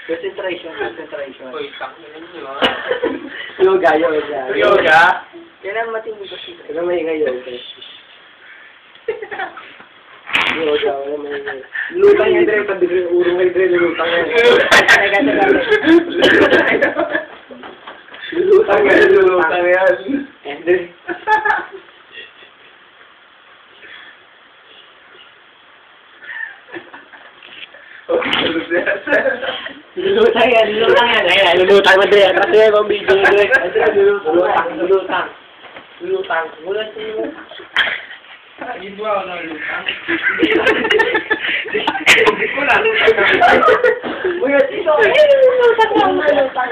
Concentration, concentration. Uy, takin nyo. Yoga, yoga. Yoga? Yan ang matindi kasi. Wala maingay yoga. Yoga, wala maingay. Lutang yung Dre, pag urong kay Dre, lutang yan. Lutang yan, lutang yan. Dre. Lulutang yan, lulutang yan. Ayun, lulutang na Dre. Kasi yung video mo Dre. Lulutang, lulutang. Lulutang. Mulat siya. Hindi ba ako ng lutang? Hindi ko na lutang. Mulat ito. Lulutang lang na lutang.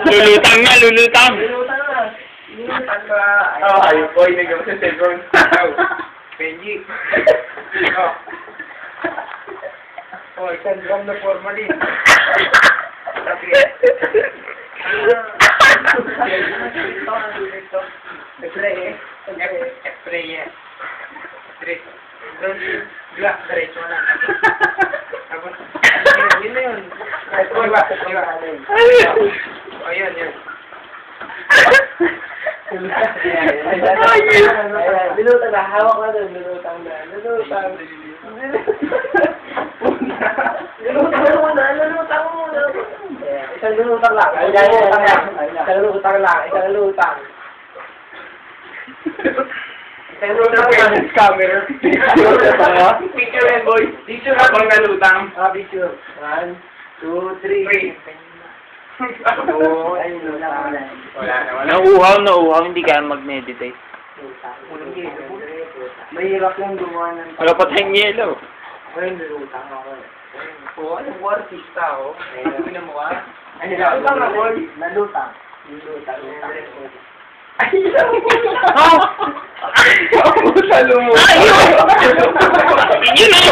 Lulutang nga, lulutang. Lulutang na. Lulutang ka. Oh, ayun po, inagawa sa cellphone. Benji. Oh. Oh, isang drum na formalin. Sabi. Spray. Black, diretso na. Tapos, yun na yun. Iba. Oh, yun. Lulutang na, hawak na doon, lulutang na. Lulutang. Lulutang muna. Isang lulutang lang. Isang lulutang lang. Isang lulutang. Isang lulutang lang. Camera. Picture yan, boy. Picture habang nalutang. Picture. 1, 2, 3. Oo, ayun lulutang na. Wala na. Nauuhaw, hindi kaya mag-meditate. Mahirap yung gumawa ng... Wala pa tayong yelo. Ayun, lulutang ako. Oo, anong artista, oh. Ayun na mo, ah. Ano na? Lulutang ako. Nalutang. Lulutang. Ay, Ako sa lumo. Yun na